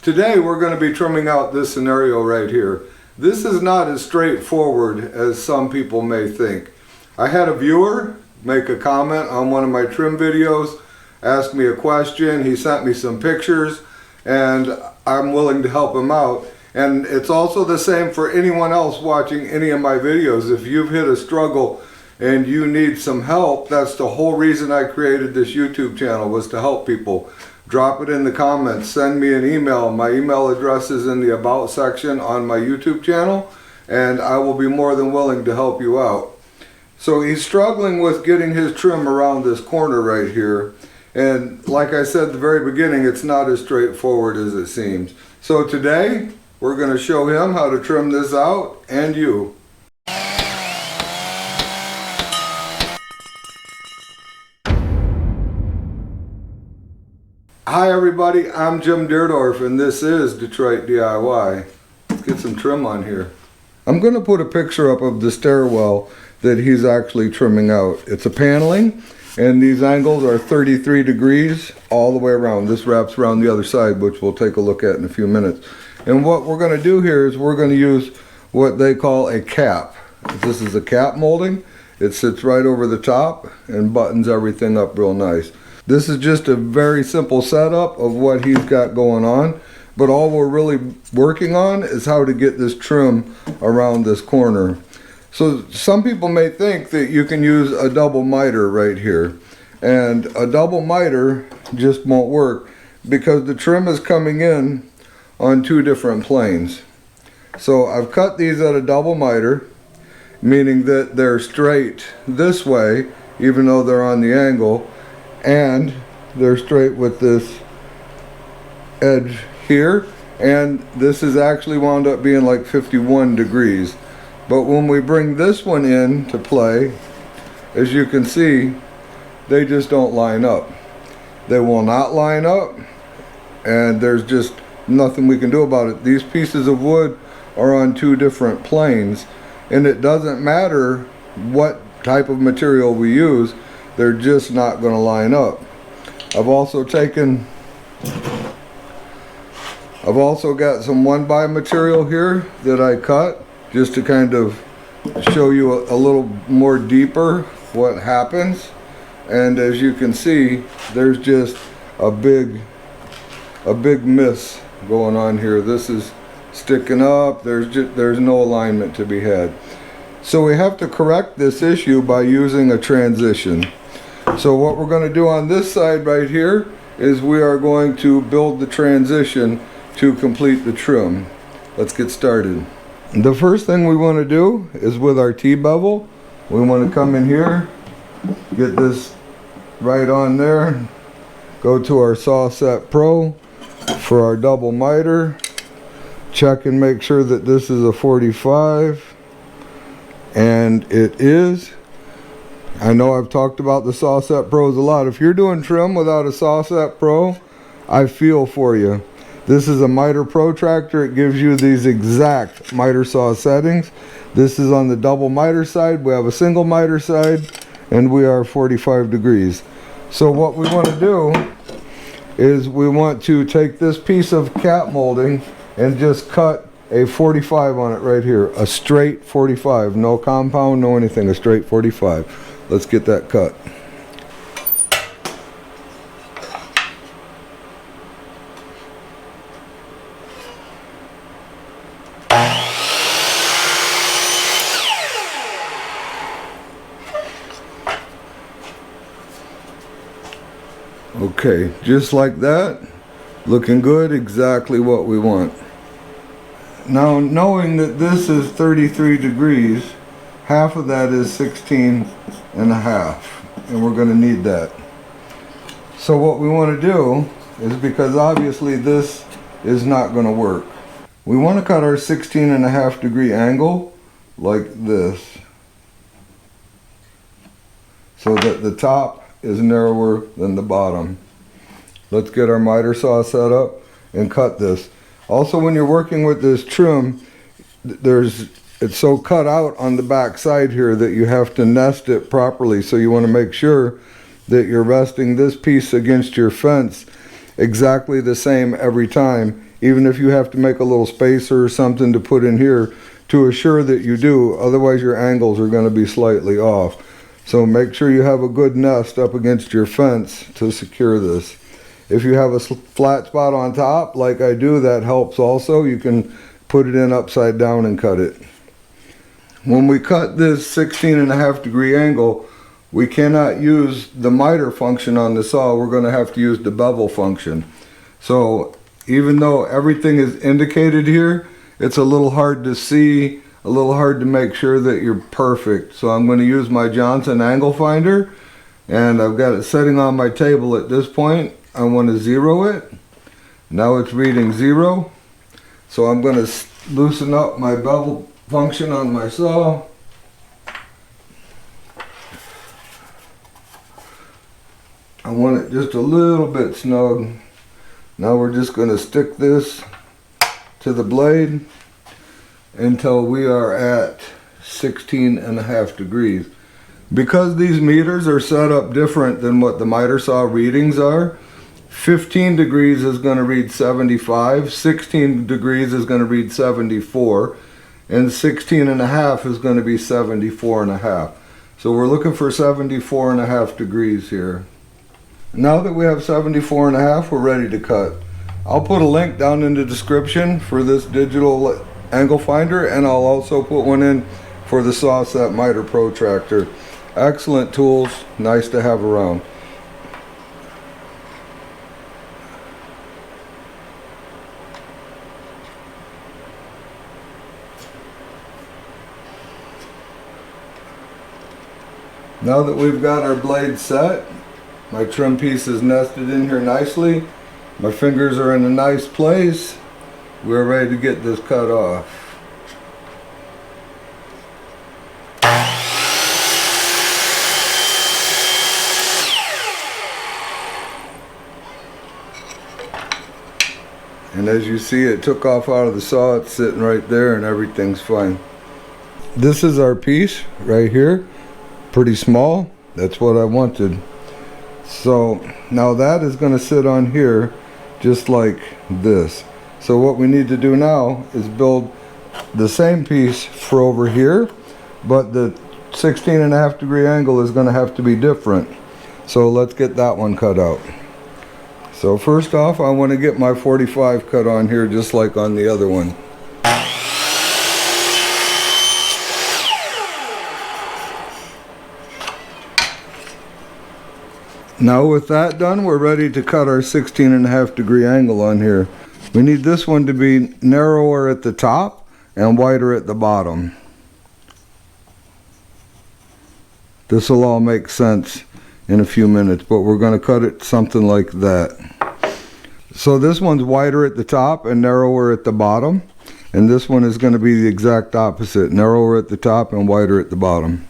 Today we're going to be trimming out this scenario right here. This is not as straightforward as some people may think. I had a viewer make a comment on one of my trim videos, asked me a question, he sent me some pictures, and I'm willing to help him out. And it's also the same for anyone else watching any of my videos. If you've hit a struggle and you need some help, that's the whole reason I created this YouTube channel, was to help people. Drop it in the comments, send me an email. My email address is in the About section on my YouTube channel, and I will be more than willing to help you out. So he's struggling with getting his trim around this corner right here. And like I said at the very beginning, it's not as straightforward as it seems. So today, we're going to show him how to trim this out, and you. Hi everybody, I'm Jim Deerdorf and this is Detroit DIY. Let's get some trim on here. I'm going to put a picture up of the stairwell that he's actually trimming out. It's a paneling and these angles are 33 degrees all the way around. This wraps around the other side, which we'll take a look at in a few minutes. And what we're going to do here is we're going to use what they call a cap. This is a cap molding. It sits right over the top and buttons everything up real nice. This is just a very simple setup of what he's got going on, but all we're really working on is how to get this trim around this corner. So some people may think that you can use a double miter right here, and a double miter just won't work because the trim is coming in on two different planes. So I've cut these at a double miter, meaning that they're straight this way even though they're on the angle, and they're straight with this edge here, and this is actually wound up being like 51 degrees. But when we bring this one in to play, as you can see, they just don't line up. They will not line up, and there's just nothing we can do about it. These pieces of wood are on two different planes, and it doesn't matter what type of material we use, they're just not going to line up. I've also got some 1x material here that I cut just to kind of show you a little more deeper what happens. And as you can see, there's just a big miss going on here. This is sticking up. There's no alignment to be had. So we have to correct this issue by using a transition. So what we're going to do on this side right here is we are going to build the transition to complete the trim. Let's get started. The first thing we want to do is with our T-Bevel, we want to come in here, get this right on there, go to our Sawset Pro for our double miter, check and make sure that this is a 45, and it is. I know I've talked about the Sawset Pros a lot. If you're doing trim without a Sawset Pro, I feel for you. This is a miter protractor. It gives you these exact miter saw settings. This is on the double miter side. We have a single miter side, and we are 45 degrees. So what we want to do is we want to take this piece of cap molding and just cut a 45 on it right here. A straight 45. No compound, no anything. A straight 45. Let's get that cut. Okay, just like that. Looking good, exactly what we want. Now, knowing that this is 33 degrees, half of that is 16 and a half, and we're going to need that. So what we want to do is, because obviously this is not going to work, we want to cut our 16 and a half degree angle like this, so that the top is narrower than the bottom. Let's get our miter saw set up and cut this. Also, when you're working with this trim, it's so cut out on the back side here that you have to nest it properly. So you want to make sure that you're resting this piece against your fence exactly the same every time, even if you have to make a little spacer or something to put in here, to assure that you do, otherwise your angles are going to be slightly off. So make sure you have a good nest up against your fence to secure this. If you have a flat spot on top, like I do, that helps also. You can put it in upside down and cut it. When we cut this 16.5 degree angle, we cannot use the miter function on the saw. We're going to have to use the bevel function. So even though everything is indicated here, it's a little hard to see, a little hard to make sure that you're perfect. So I'm going to use my Johnson angle finder, and I've got it setting on my table at this point. I want to zero it. Now it's reading 0. So I'm going to loosen up my bevel function on my saw. I want it just a little bit snug. Now we're just going to stick this to the blade until we are at 16.5 degrees. Because these meters are set up different than what the miter saw readings are, 15 degrees is going to read 75, 16 degrees is going to read 74, and 16.5 is going to be 74.5. So we're looking for 74.5 degrees here. Now that we have 74.5, we're ready to cut. I'll put a link down in the description for this digital angle finder, and I'll also put one in for the Sawset miter protractor. Excellent tools, nice to have around. Now that we've got our blade set, my trim piece is nested in here nicely, my fingers are in a nice place, we're ready to get this cut off. And as you see, it took off out of the saw, it's sitting right there and everything's fine. This is our piece right here. Pretty small, that's what I wanted. So now that is going to sit on here just like this. So what we need to do now is build the same piece for over here, but the 16.5 degree angle is going to have to be different. So let's get that one cut out. So first off, I want to get my 45 cut on here just like on the other one. Now with that done, we're ready to cut our 16.5 degree angle on here. We need this one to be narrower at the top and wider at the bottom. This will all make sense in a few minutes, but we're going to cut it something like that. So this one's wider at the top and narrower at the bottom, and this one is going to be the exact opposite, narrower at the top and wider at the bottom.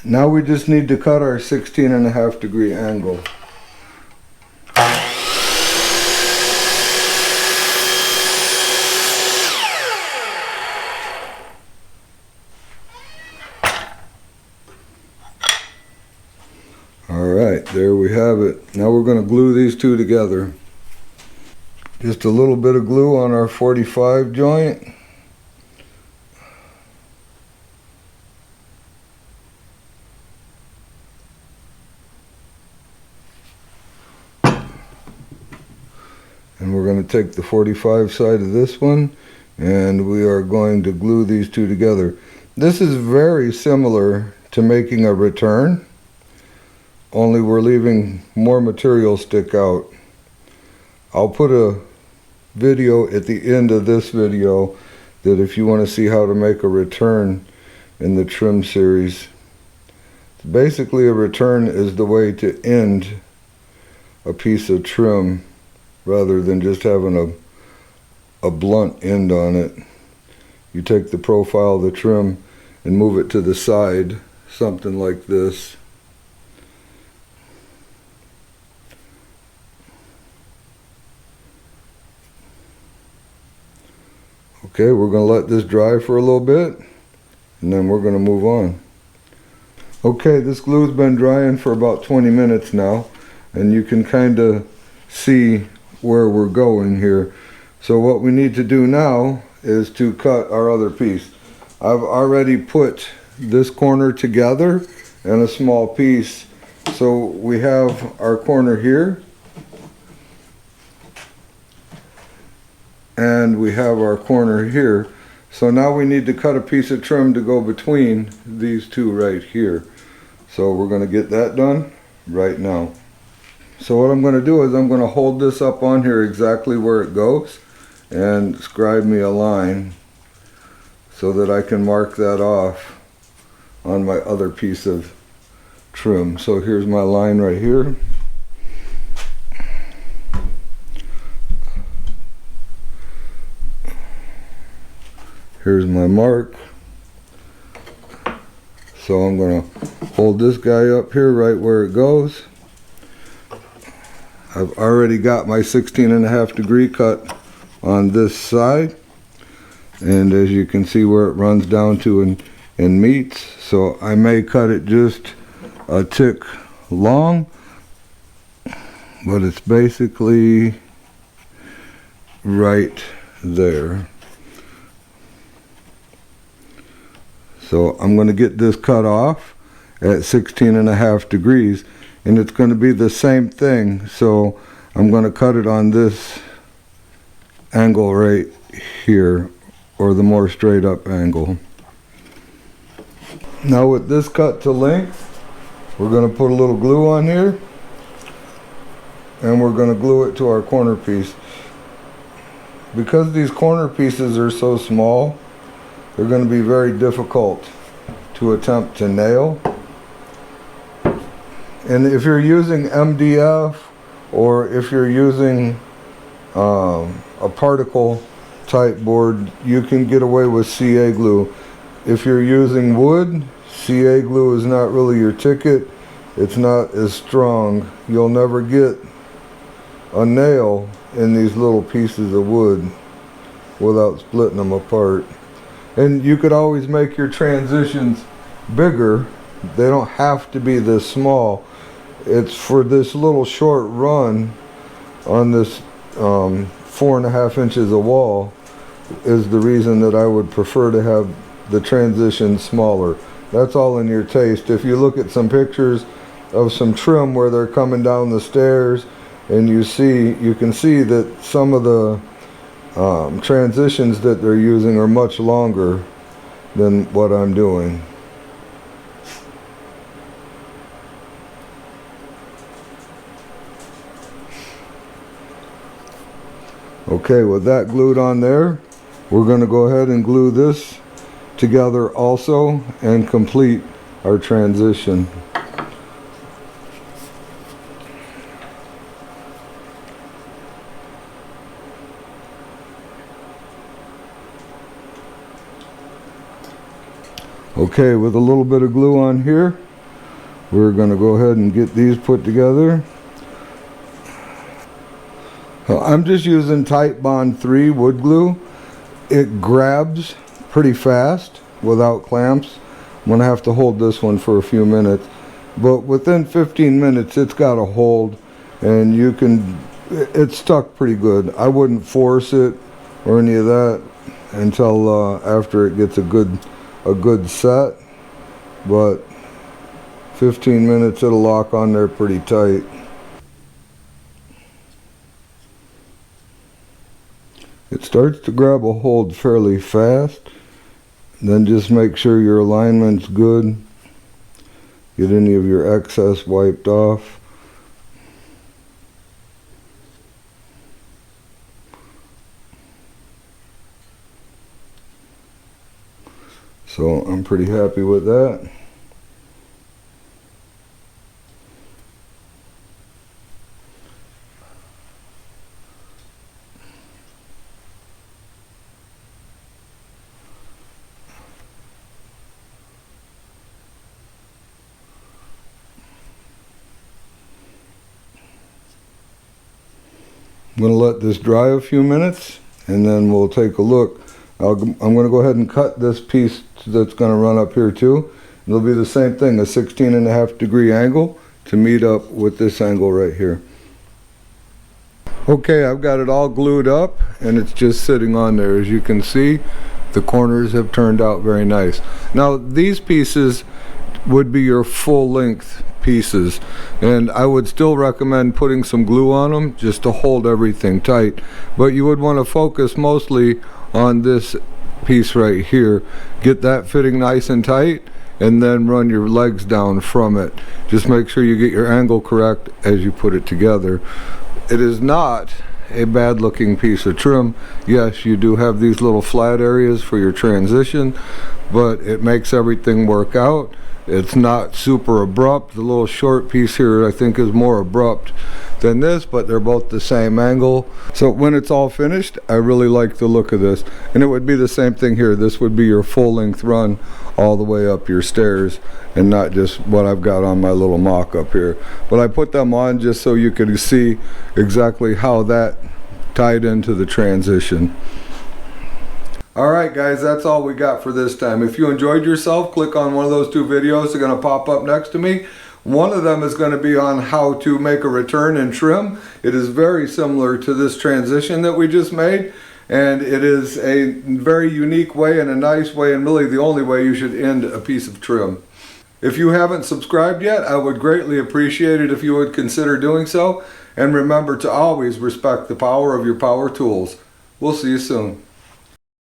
Now we just need to cut our 16.5 degree angle. Alright, there we have it. Now we're going to glue these two together. Just a little bit of glue on our 45 joint. And we're going to take the 45 side of this one and we are going to glue these two together. This is very similar to making a return, only we're leaving more material stick out. I'll put a video at the end of this video that if you want to see how to make a return in the trim series. Basically a return is the way to end a piece of trim rather than just having a blunt end on it. You take the profile of the trim and move it to the side, something like this. Okay, we're going to let this dry for a little bit and then we're going to move on. Okay, this glue's been drying for about 20 minutes now, and you can kind of see where we're going here. So what we need to do now is to cut our other piece. I've already put this corner together and a small piece. So we have our corner here, and we have our corner here. So now we need to cut a piece of trim to go between these two right here. So we're going to get that done right now. So what I'm going to do is I'm going to hold this up on here exactly where it goes and scribe me a line so that I can mark that off on my other piece of trim. So here's my line right here. Here's my mark. So I'm going to hold this guy up here right where it goes. I've already got my 16.5 degree cut on this side, and as you can see where it runs down to and meets. So I may cut it just a tick long, but it's basically right there. So I'm going to get this cut off at 16.5 degrees, and it's going to be the same thing. So I'm going to cut it on this angle right here, or the more straight up angle. Now with this cut to length, we're going to put a little glue on here, and we're going to glue it to our corner piece. Because these corner pieces are so small, they're going to be very difficult to attempt to nail. And if you're using MDF, or if you're using a particle type board, you can get away with CA glue. If you're using wood, CA glue is not really your ticket. It's not as strong. You'll never get a nail in these little pieces of wood without splitting them apart. And you could always make your transitions bigger. They don't have to be this small. It's for this little short run on this 4.5 inches of wall is the reason that I would prefer to have the transition smaller. That's all in your taste. If you look at some pictures of some trim where they're coming down the stairs, and you can see that some of the transitions that they're using are much longer than what I'm doing. Okay, with that glued on there, we're going to go ahead and glue this together also and complete our transition. Okay, with a little bit of glue on here, we're going to go ahead and get these put together. I'm just using Titebond 3 wood glue. It grabs pretty fast without clamps. I'm going to have to hold this one for a few minutes. But within 15 minutes it's got a hold, and it's stuck pretty good. I wouldn't force it or any of that until after it gets a good set. But 15 minutes it'll lock on there pretty tight. It starts to grab a hold fairly fast. Then just make sure your alignment's good. Get any of your excess wiped off. So I'm pretty happy with that. I'm going to let this dry a few minutes, and then we'll take a look. I'm going to go ahead and cut this piece that's going to run up here too. It'll be the same thing, a 16.5 degree angle to meet up with this angle right here. Okay, I've got it all glued up and it's just sitting on there. As you can see, the corners have turned out very nice. Now these pieces would be your full length pieces, and I would still recommend putting some glue on them just to hold everything tight, but you would want to focus mostly on this piece right here. Get that fitting nice and tight, and then run your legs down from it. Just make sure you get your angle correct as you put it together. It is not a bad looking piece of trim. Yes, you do have these little flat areas for your transition, but it makes everything work out. It's not super abrupt. The little short piece here I think is more abrupt than this, but they're both the same angle. So when it's all finished, I really like the look of this. And it would be the same thing here. This would be your full length run all the way up your stairs, and not just what I've got on my little mock-up here. But I put them on just so you could see exactly how that tied into the transition. Alright guys, that's all we got for this time. If you enjoyed yourself, click on one of those two videos that are going to pop up next to me. One of them is going to be on how to make a return and trim. It is very similar to this transition that we just made, and it is a very unique way and a nice way, and really the only way you should end a piece of trim. If you haven't subscribed yet, I would greatly appreciate it if you would consider doing so, and remember to always respect the power of your power tools. We'll see you soon.